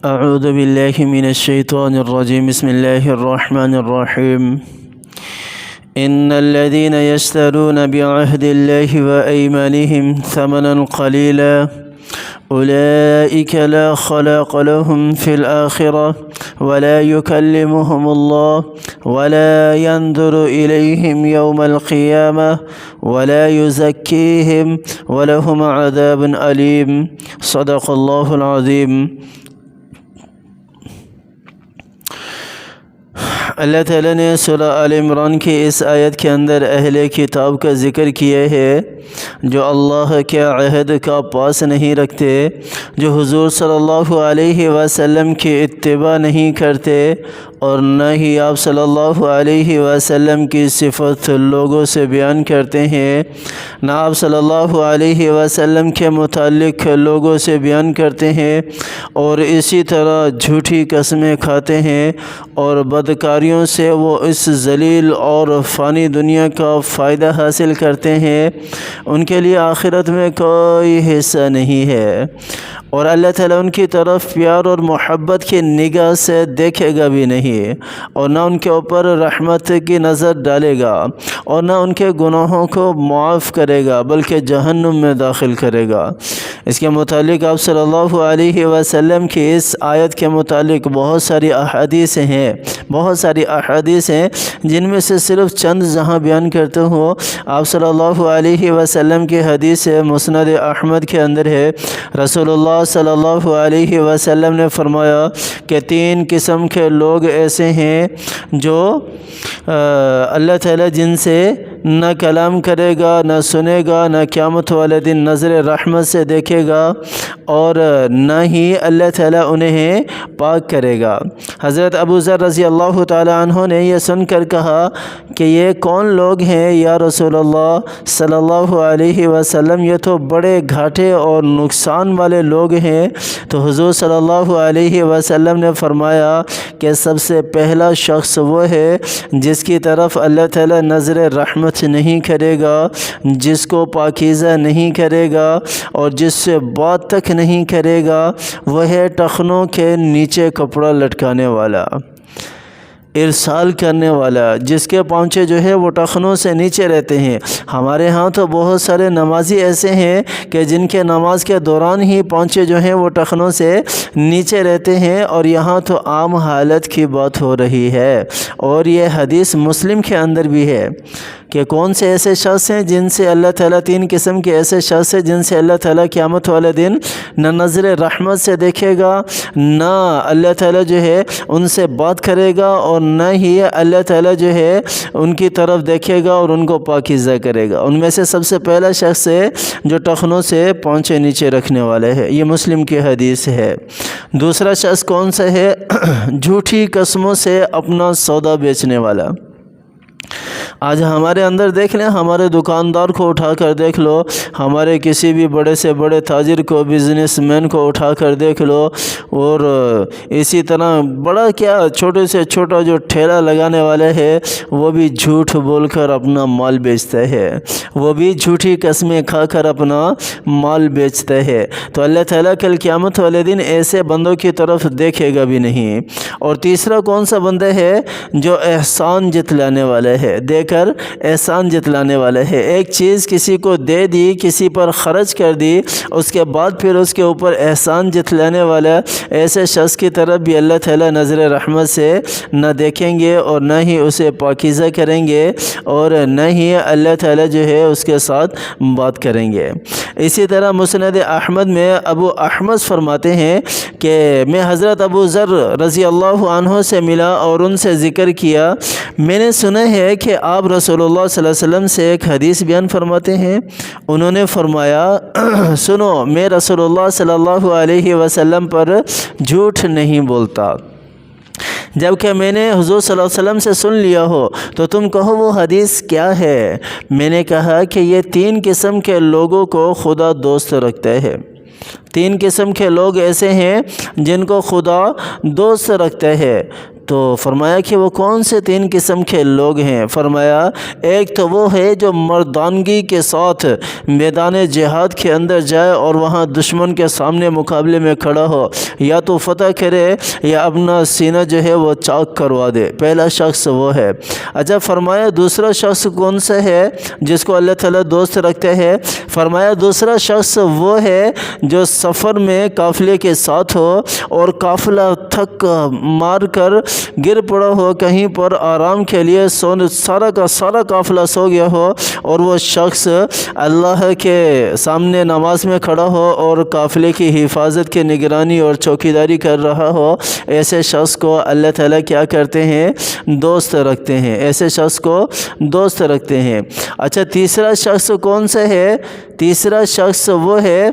اعوذ باللہ من الشیطان الرجیم بسم اللہ الرحمن الرحیم ان الذين يشترون بعهد الله وأيمانهم ثمنا قليلا أولئك لا خلاق لهم في الآخرة ولا يكلمهم الله ولا ينظر إليهم يوم القيامة ولا يزكيهم ولهم عذاب أليم صدق الله العظيم۔ اللہ تعالیٰ نے سورہ آل عمران کی اس آیت کے اندر اہل کتاب کا ذکر کیا ہے جو اللہ کے عہد کا پاس نہیں رکھتے، جو حضور صلی اللہ علیہ وسلم کی اتباع نہیں کرتے اور نہ ہی آپ صلی اللہ علیہ وسلم کی صفت لوگوں سے بیان کرتے ہیں، نہ آپ صلی اللہ علیہ وسلم کے متعلق لوگوں سے بیان کرتے ہیں، اور اسی طرح جھوٹی قسمیں کھاتے ہیں اور بدکاریوں سے وہ اس ذلیل اور فانی دنیا کا فائدہ حاصل کرتے ہیں، ان کے لیے آخرت میں کوئی حصہ نہیں ہے، اور اللہ تعالیٰ ان کی طرف پیار اور محبت کی نگاہ سے دیکھے گا بھی نہیں، اور نہ ان کے اوپر رحمت کی نظر ڈالے گا، اور نہ ان کے گناہوں کو معاف کرے گا بلکہ جہنم میں داخل کرے گا۔ اس کے متعلق آپ صلی اللہ علیہ وسلم کی اس آیت کے متعلق بہت ساری احادیث ہیں جن میں سے صرف چند جہاں بیان کرتے ہوں۔ آپ صلی اللہ علیہ وسلم کی حدیث مسند احمد کے اندر ہے، رسول اللہ صلی اللہ علیہ وسلم نے فرمایا کہ 3 قسم کے لوگ ایسے ہیں جو اللہ تعالیٰ جن سے نہ کلام کرے گا، نہ سنے گا، نہ قیامت والے دن نظر رحمت سے دیکھے گا، اور نہ ہی اللہ تعالیٰ انہیں پاک کرے گا۔ حضرت ابو ذر رضی اللہ تعالی عنہ نے یہ سن کر کہا کہ یہ کون لوگ ہیں یا رسول اللہ صلی اللہ علیہ وسلم؟ یہ تو بڑے گھاٹے اور نقصان والے لوگ ہیں۔ تو حضور صلی اللہ علیہ وسلم نے فرمایا کہ سب سے پہلا شخص وہ ہے جس کی طرف اللہ تعالیٰ نظر رحمت نہیں کرے گا، جس کو پاکیزہ نہیں کرے گا اور جس سے بات تک نہیں کرے گا، وہ ہے ٹخنوں کے نیچے کپڑا لٹکانے والا، ارسال کرنے والا، جس کے پاؤنچے جو ہے وہ ٹخنوں سے نیچے رہتے ہیں۔ ہمارے ہاں تو بہت سارے نمازی ایسے ہیں کہ جن کے نماز کے دوران ہی پاؤنچے جو ہیں وہ ٹخنوں سے نیچے رہتے ہیں، اور یہاں تو عام حالت کی بات ہو رہی ہے، اور یہ حدیث مسلم کے اندر بھی ہے کہ کون سے ایسے شخص ہیں جن سے اللہ تعالیٰ 3 قسم کے ایسے شخص ہیں جن سے اللہ تعالیٰ قیامت والے دن نہ نظر رحمت سے دیکھے گا، نہ اللہ تعالیٰ جو ہے ان سے بات کرے گا، اور نہ ہی اللہ تعالیٰ جو ہے ان کی طرف دیکھے گا اور ان کو پاکیزہ کرے گا۔ ان میں سے سب سے پہلا شخص ہے جو ٹخنوں سے پاؤنچے نیچے رکھنے والے ہے، یہ مسلم کی حدیث ہے۔ دوسرا شخص کون سا ہے؟ جھوٹی قسموں سے اپنا سودا بیچنے والا۔ آج ہمارے اندر دیکھ لیں، ہمارے دکاندار کو اٹھا کر دیکھ لو، ہمارے کسی بھی بڑے سے بڑے تاجر کو، بزنس مین کو اٹھا کر دیکھ لو، اور اسی طرح بڑا کیا چھوٹے سے چھوٹا جو ٹھیلا لگانے والا ہے وہ بھی جھوٹ بول کر اپنا مال بیچتا ہے، وہ بھی جھوٹی قسمیں کھا کر اپنا مال بیچتا ہے۔ تو اللہ تعالیٰ کل قیامت والے دن ایسے بندوں کی طرف دیکھے گا بھی نہیں۔ اور تیسرا کون سا بندہ ہے؟ جو احسان جتلانے والا ہے، دے کر احسان جتلانے والا ہے۔ ایک چیز کسی کو دے دی، کسی پر خرچ کر دی، اس کے بعد پھر اس کے اوپر احسان جتلانے والا، ایسے شخص کی طرف بھی اللہ تعالیٰ نظر رحمت سے نہ دیکھیں گے، اور نہ ہی اسے پاکیزہ کریں گے، اور نہ ہی اللہ تعالیٰ جو ہے اس کے ساتھ بات کریں گے۔ اسی طرح مسند احمد میں ابو احمد فرماتے ہیں کہ میں حضرت ابو ذر رضی اللہ عنہ سے ملا اور ان سے ذکر کیا، میں نے سنا ہے کہ آپ رسول اللہ صلی اللہ علیہ وسلم سے ایک حدیث بیان فرماتے ہیں۔ انہوں نے فرمایا، سنو، میں رسول اللہ صلی اللہ علیہ وسلم پر جھوٹ نہیں بولتا۔ جبکہ میں نے حضور صلی اللہ علیہ وسلم سے سن لیا ہو تو تم کہو وہ حدیث کیا ہے؟ میں نے کہا کہ یہ 3 قسم کے لوگوں کو خدا دوست رکھتا ہے۔ 3 قسم کے لوگ ایسے ہیں جن کو خدا دوست رکھتا ہے۔ تو فرمایا کہ وہ کون سے 3 قسم کے لوگ ہیں؟ فرمایا ایک تو وہ ہے جو مردانگی کے ساتھ میدان جہاد کے اندر جائے اور وہاں دشمن کے سامنے مقابلے میں کھڑا ہو، یا تو فتح کرے یا اپنا سینہ جو ہے وہ چاک کروا دے، پہلا شخص وہ ہے۔ اچھا فرمایا دوسرا شخص کون سا ہے جس کو اللہ تعالیٰ دوست رکھتے ہیں؟ فرمایا دوسرا شخص وہ ہے جو سفر میں قافلے کے ساتھ ہو اور قافلہ تھک مار کر گر پڑا ہو، کہیں پر آرام کے لیے سارا کا سارا قافلہ سو گیا ہو، اور وہ شخص اللہ کے سامنے نماز میں کھڑا ہو اور قافلے کی حفاظت کی نگرانی اور چوکیداری کر رہا ہو، ایسے شخص کو اللہ تعالیٰ کیا کرتے ہیں؟ دوست رکھتے ہیں، ایسے شخص کو دوست رکھتے ہیں۔ اچھا تیسرا شخص کون سا ہے؟ تیسرا شخص وہ ہے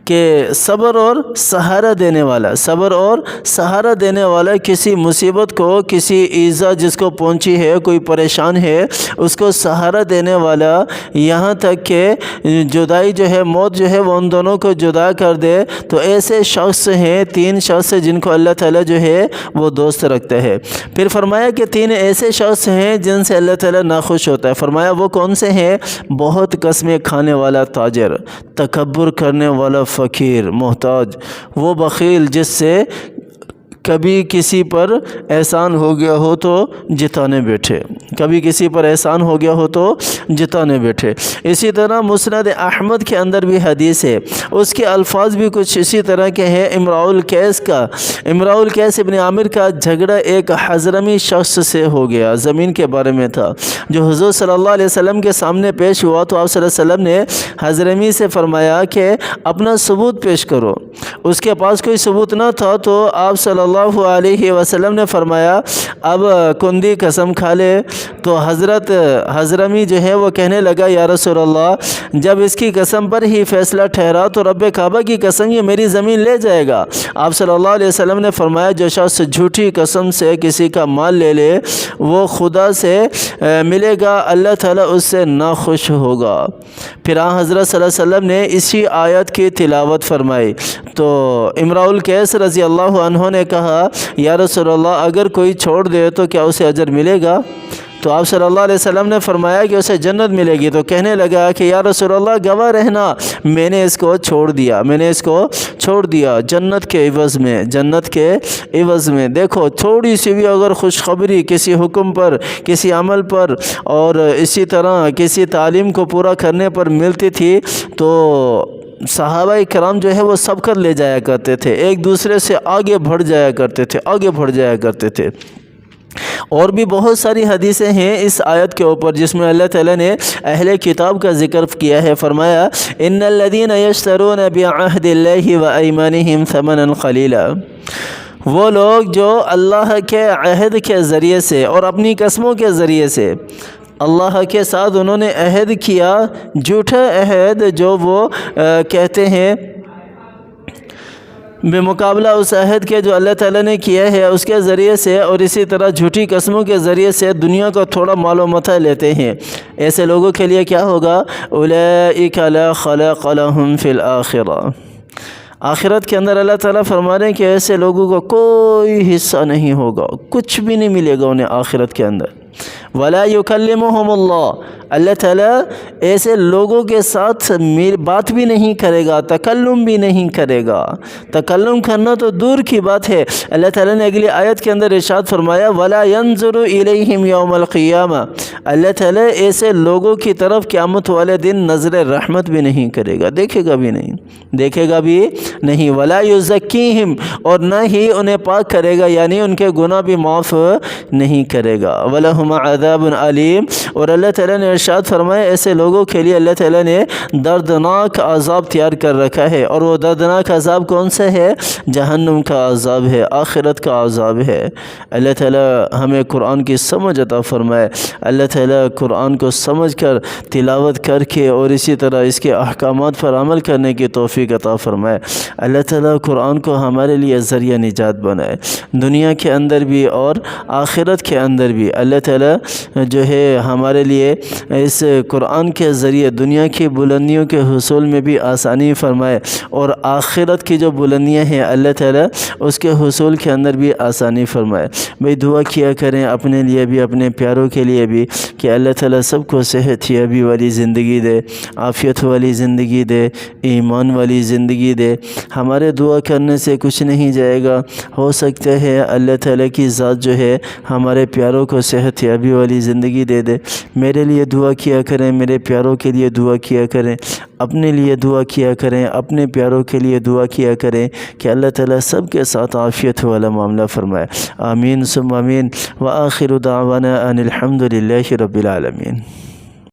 کہ صبر اور سہارا دینے والا، صبر اور سہارا دینے والا، کسی مصیبت کو، کسی ایذا جس کو پہنچی ہے، کوئی پریشان ہے، اس کو سہارا دینے والا، یہاں تک کہ جدائی جو ہے، موت جو ہے وہ ان دونوں کو جدا کر دے۔ تو ایسے شخص ہیں 3 شخص جن کو اللہ تعالیٰ جو ہے وہ دوست رکھتا ہے۔ پھر فرمایا کہ 3 ایسے شخص ہیں جن سے اللہ تعالیٰ ناخوش ہوتا ہے۔ فرمایا وہ کون سے ہیں؟ بہت قسمیں کھانے والا تاجر، تکبر کرنے والا فقیر محتاج، وہ بخیل جس سے کبھی کسی پر احسان ہو گیا ہو تو جتانے بیٹھے، کبھی کسی پر احسان ہو گیا ہو تو جتانے بیٹھے۔ اسی طرح مسند احمد کے اندر بھی حدیث ہے، اس کے الفاظ بھی کچھ اسی طرح کے ہیں۔ امراء القیس ابن عامر کا جھگڑا ایک حضرمی شخص سے ہو گیا، زمین کے بارے میں تھا، جو حضور صلی اللہ علیہ وسلم کے سامنے پیش ہوا تو آپ صلی اللہ علیہ وسلم نے حضرمی سے فرمایا کہ اپنا ثبوت پیش کرو۔ اس کے پاس کوئی ثبوت نہ تھا تو آپ صلی اللہ علیہ وسلم نے فرمایا اب کندی قسم کھا لے۔ تو حضرت حضرمی جو ہے وہ کہنے لگا یا رسول اللہ، جب اس کی قسم پر ہی فیصلہ ٹھہرا تو رب کعبہ کی قسم یہ میری زمین لے جائے گا۔ آپ صلی اللہ علیہ وسلم نے فرمایا جو شخص جھوٹی قسم سے کسی کا مال لے لے وہ خدا سے ملے گا، اللہ تعالیٰ اس سے ناخوش ہوگا۔ پھر حضرت صلی اللہ علیہ وسلم نے اسی آیت کی تلاوت فرمائی تو امراء القیس رضی اللہ عنہ نے کہا یا رسول اللہ اگر کوئی چھوڑ دے تو کیا اسے اجر ملے گا؟ تو آپ صلی اللہ علیہ وسلم نے فرمایا کہ اسے جنت ملے گی۔ تو کہنے لگا کہ یا رسول اللہ گواہ رہنا، میں نے اس کو چھوڑ دیا جنت کے عوض میں۔ دیکھو تھوڑی سی بھی اگر خوشخبری کسی حکم پر، کسی عمل پر اور اسی طرح کسی تعلیم کو پورا کرنے پر ملتی تھی تو صحابہ کرام جو ہے وہ سب کر لے جایا کرتے تھے، ایک دوسرے سے آگے بڑھ جایا کرتے تھے۔ اور بھی بہت ساری حدیثیں ہیں اس آیت کے اوپر جس میں اللہ تعالیٰ نے اہل کتاب کا ذکر کیا ہے۔ فرمایا ان الذین یشترون بعہد اللہ وایمانہم ثمنا قلیلا، وہ لوگ جو اللہ کے عہد کے ذریعے سے اور اپنی قسموں کے ذریعے سے اللہ کے ساتھ انہوں نے عہد کیا، جھوٹا عہد جو وہ کہتے ہیں بمقابلہ اس عہد کے جو اللہ تعالیٰ نے کیا ہے اس کے ذریعے سے، اور اسی طرح جھوٹی قسموں کے ذریعے سے دنیا کا تھوڑا مال و متاع لیتے ہیں، ایسے لوگوں کے لیے کیا ہوگا؟ اولئک لا خلاق لهم فی الآخرہ، آخرت کے اندر اللہ تعالیٰ فرما رہے ہیں کہ ایسے لوگوں کو کوئی حصہ نہیں ہوگا، کچھ بھی نہیں ملے گا انہیں آخرت کے اندر۔ ولا یکلمہم اللہ تعالیٰ ایسے لوگوں کے ساتھ بات بھی نہیں کرے گا، تکلم بھی نہیں کرے گا۔ تکلم کرنا تو دور کی بات ہے، اللہ تعالیٰ نے اگلی آیت کے اندر ارشاد فرمایا ولا ینظر الیہم یوم القیامہ، اللہ تعالیٰ ایسے لوگوں کی طرف قیامت والے دن نظر رحمت بھی نہیں کرے گا، دیکھے گا بھی نہیں۔ ولا یزکیہم، اور نہ ہی انہیں پاک کرے گا، یعنی ان کے گناہ بھی معاف نہیں کرے گا۔ ولہم عذاب علیم، اور اللہ تعالیٰ نے ارشاد فرمایا ایسے لوگوں کے لیے اللہ تعالیٰ نے دردناک عذاب تیار کر رکھا ہے، اور وہ دردناک عذاب کون سا ہے؟ جہنم کا عذاب ہے، آخرت کا عذاب ہے۔ اللہ تعالیٰ ہمیں قرآن کی سمجھ عطا فرمائے، اللہ تعالیٰ قرآن کو سمجھ کر تلاوت کر کے اور اسی طرح اس کے احکامات پر عمل کرنے کی توفیق عطا فرمائے۔ اللہ تعالیٰ قرآن کو ہمارے لیے ذریعہ نجات بنائے، دنیا کے اندر بھی اور آخرت کے اندر بھی۔ اللہ تعالیٰ جو ہے ہمارے لیے اس قرآن کے ذریعے دنیا کی بلندیوں کے حصول میں بھی آسانی فرمائے، اور آخرت کی جو بلندیاں ہیں اللہ تعالیٰ اس کے حصول کے اندر بھی آسانی فرمائے۔ بھئی دعا کیا کریں اپنے لیے بھی، اپنے پیاروں کے لیے بھی، کہ اللہ تعالیٰ سب کو صحت یابی والی زندگی دے، عافیت والی زندگی دے، ایمان والی زندگی دے۔ ہمارے دعا کرنے سے کچھ نہیں جائے گا، ہو سکتا ہے اللہ تعالیٰ کی ذات جو ہے ہمارے پیاروں کو صحت یابی والی زندگی دے دے۔ میرے لیے دعا کیا کریں، میرے پیاروں کے لیے دعا کیا کریں، اپنے لیے دعا کیا کریں، اپنے پیاروں کے لیے دعا کیا کریں کہ اللہ تعالیٰ سب کے ساتھ عافیت والا معاملہ فرمائے۔ آمین ثم آمین، وآخر دعوانا ان الحمد للہ رب العالمین۔